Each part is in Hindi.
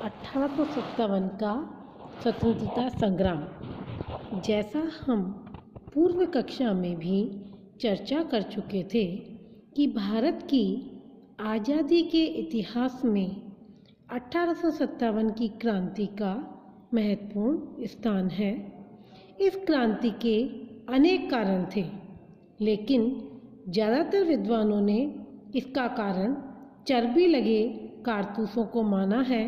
1857 का स्वतंत्रता संग्राम। जैसा हम पूर्व कक्षा में भी चर्चा कर चुके थे कि भारत की आज़ादी के इतिहास में 1857 की क्रांति का महत्वपूर्ण स्थान है। इस क्रांति के अनेक कारण थे, लेकिन ज़्यादातर विद्वानों ने इसका कारण चर्बी लगे कारतूसों को माना है।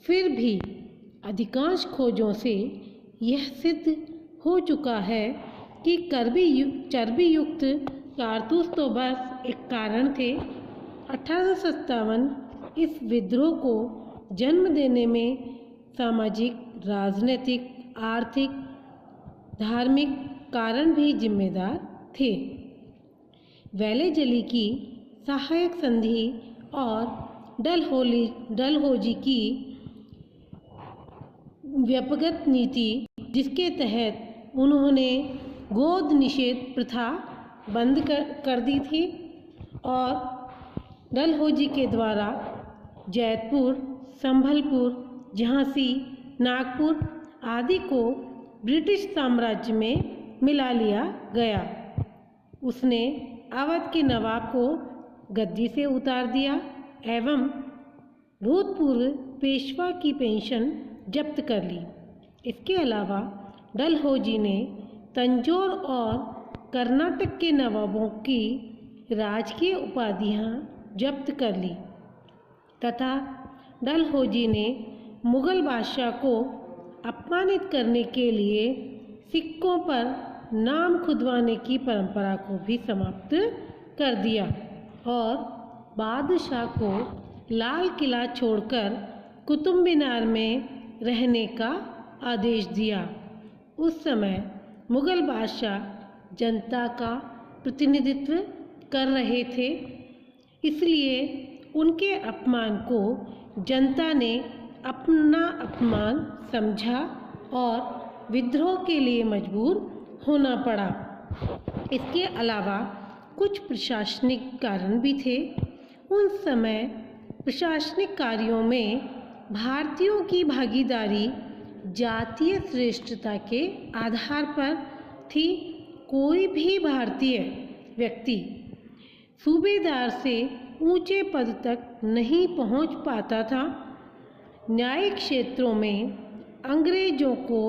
फिर भी अधिकांश खोजों से यह सिद्ध हो चुका है कि चर्बी युक्त कारतूस तो बस एक कारण थे। 1857 इस विद्रोह को जन्म देने में सामाजिक, राजनीतिक, आर्थिक, धार्मिक कारण भी जिम्मेदार थे। वेलेजली की सहायक संधि और डलहौजी की व्यापक नीति, जिसके तहत उन्होंने गोद निषेध प्रथा बंद कर दी थी, और डलहौजी के द्वारा जैतपुर, संभलपुर, झांसी, नागपुर आदि को ब्रिटिश साम्राज्य में मिला लिया गया। उसने अवध के नवाब को गद्दी से उतार दिया एवं भूतपूर्व पेशवा की पेंशन जब्त कर ली। इसके अलावा डलहौजी ने तंजौर और कर्नाटक के नवाबों की राजकीय उपाधियां जब्त कर ली तथा डलहौजी ने मुगल बादशाह को अपमानित करने के लिए सिक्कों पर नाम खुदवाने की परंपरा को भी समाप्त कर दिया और बादशाह को लाल किला छोड़कर कुतुब मीनार में रहने का आदेश दिया। उस समय मुगल बादशाह जनता का प्रतिनिधित्व कर रहे थे, इसलिए उनके अपमान को जनता ने अपना अपमान समझा और विद्रोह के लिए मजबूर होना पड़ा। इसके अलावा कुछ प्रशासनिक कारण भी थे। उन समय प्रशासनिक कार्यों में भारतीयों की भागीदारी जातीय श्रेष्ठता के आधार पर थी। कोई भी भारतीय व्यक्ति सूबेदार से ऊंचे पद तक नहीं पहुंच पाता था। न्यायिक क्षेत्रों में अंग्रेजों को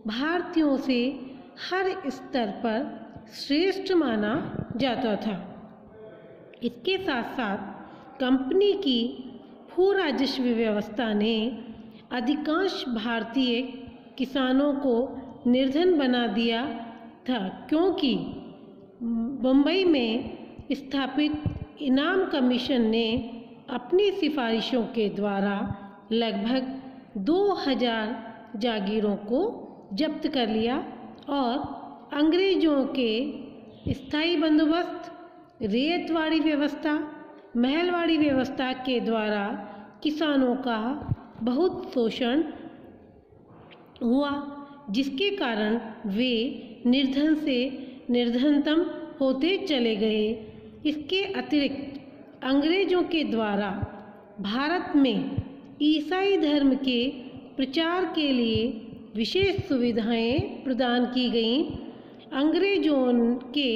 भारतीयों से हर स्तर पर श्रेष्ठ माना जाता था। इसके साथ साथ कंपनी की भू राजस्व व्यवस्था ने अधिकांश भारतीय किसानों को निर्धन बना दिया था, क्योंकि बम्बई में स्थापित इनाम कमीशन ने अपनी सिफारिशों के द्वारा लगभग 2000 जागीरों को जब्त कर लिया और अंग्रेजों के स्थायी बंदोबस्त, रेतवाड़ी व्यवस्था, महलवाड़ी व्यवस्था के द्वारा किसानों का बहुत शोषण हुआ, जिसके कारण वे निर्धन से निर्धनतम होते चले गए। इसके अतिरिक्त अंग्रेजों के द्वारा भारत में ईसाई धर्म के प्रचार के लिए विशेष सुविधाएं प्रदान की गईं। अंग्रेजों के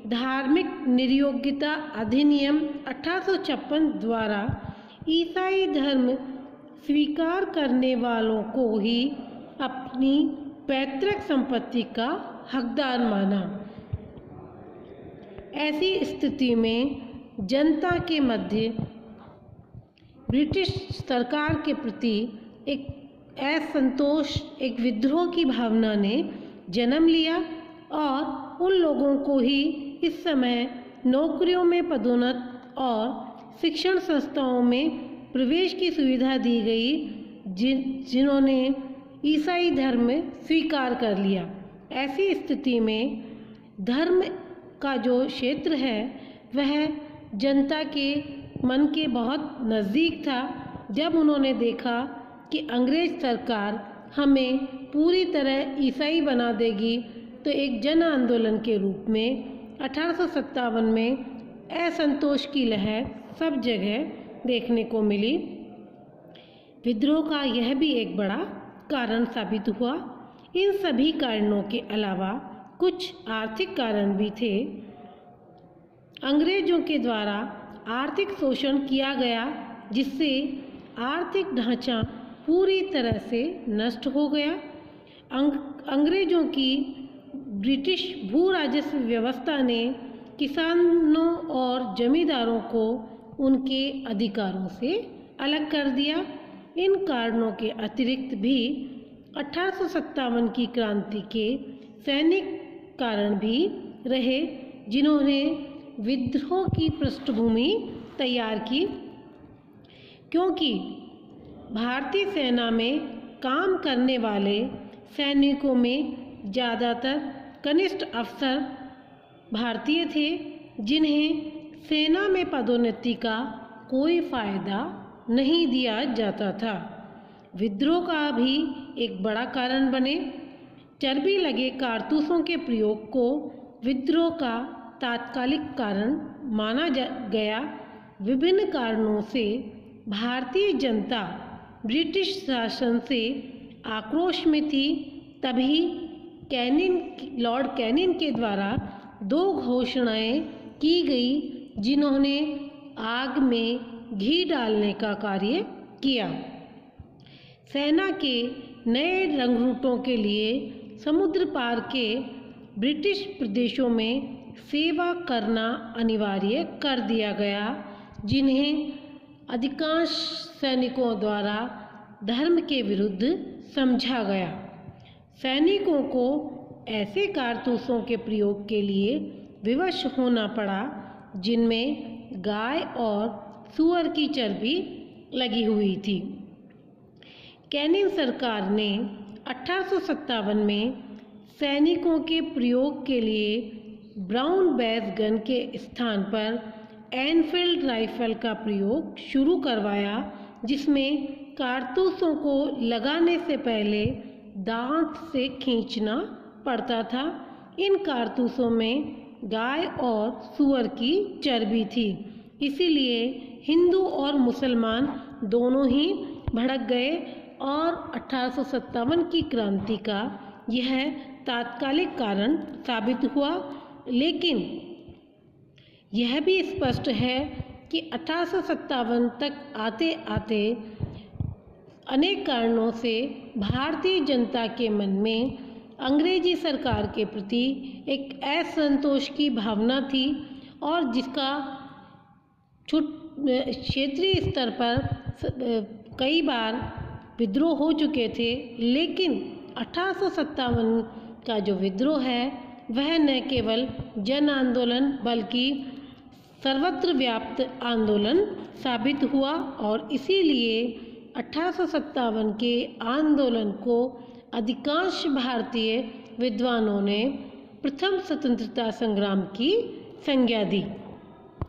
धार्मिक निर्योग्यता अधिनियम 1856 द्वारा ईसाई धर्म स्वीकार करने वालों को ही अपनी पैतृक संपत्ति का हकदार माना। ऐसी स्थिति में जनता के मध्य ब्रिटिश सरकार के प्रति एक असंतोष, एक विद्रोह की भावना ने जन्म लिया और उन लोगों को ही इस समय नौकरियों में पदोन्नत और शिक्षण संस्थाओं में प्रवेश की सुविधा दी गई, जिन्होंने ईसाई धर्म स्वीकार कर लिया। ऐसी स्थिति में धर्म का जो क्षेत्र है वह जनता के मन के बहुत नज़दीक था। जब उन्होंने देखा कि अंग्रेज सरकार हमें पूरी तरह ईसाई बना देगी, तो एक जन आंदोलन के रूप में 1857 में असंतोष की लहर सब जगह देखने को मिली। विद्रोह का यह भी एक बड़ा कारण साबित हुआ। इन सभी कारणों के अलावा कुछ आर्थिक कारण भी थे। अंग्रेजों के द्वारा आर्थिक शोषण किया गया, जिससे आर्थिक ढांचा पूरी तरह से नष्ट हो गया। अंग्रेजों की ब्रिटिश भू राजस्व व्यवस्था ने किसानों और जमींदारों को उनके अधिकारों से अलग कर दिया। इन कारणों के अतिरिक्त भी 1857 की क्रांति के सैनिक कारण भी रहे, जिन्होंने विद्रोह की पृष्ठभूमि तैयार की। क्योंकि भारतीय सेना में काम करने वाले सैनिकों में ज़्यादातर कनिष्ठ अफसर भारतीय थे, जिन्हें सेना में पदोन्नति का कोई फ़ायदा नहीं दिया जाता था। विद्रोह का भी एक बड़ा कारण बने। चर्बी लगे कारतूसों के प्रयोग को विद्रोह का तात्कालिक कारण माना गया। विभिन्न कारणों से भारतीय जनता ब्रिटिश शासन से आक्रोश में थी। तभी लॉर्ड कैनिंग के द्वारा 2 घोषणाएं की गई, जिन्होंने आग में घी डालने का कार्य किया। सेना के नए रंगरूटों के लिए समुद्र पार के ब्रिटिश प्रदेशों में सेवा करना अनिवार्य कर दिया गया, जिन्हें अधिकांश सैनिकों द्वारा धर्म के विरुद्ध समझा गया। सैनिकों को ऐसे कारतूसों के प्रयोग के लिए विवश होना पड़ा, जिनमें गाय और सूअर की चर्बी लगी हुई थी। कैनिंग सरकार ने 1857 में सैनिकों के प्रयोग के लिए ब्राउन बेस गन के स्थान पर एनफील्ड राइफल का प्रयोग शुरू करवाया, जिसमें कारतूसों को लगाने से पहले दांत से खींचना पड़ता था। इन कारतूसों में गाय और सूअर की चर्बी थी, इसीलिए हिंदू और मुसलमान दोनों ही भड़क गए और 1857 की क्रांति का यह तात्कालिक कारण साबित हुआ। लेकिन यह भी स्पष्ट है कि 1857 तक आते आते अनेक कारणों से भारतीय जनता के मन में अंग्रेजी सरकार के प्रति एक असंतोष की भावना थी, और जिसका क्षेत्रीय स्तर पर कई बार विद्रोह हो चुके थे। लेकिन 1857 का जो विद्रोह है वह न केवल जन आंदोलन बल्कि सर्वत्र व्याप्त आंदोलन साबित हुआ, और इसीलिए 1857 के आंदोलन को अधिकांश भारतीय विद्वानों ने प्रथम स्वतंत्रता संग्राम की संज्ञा दी।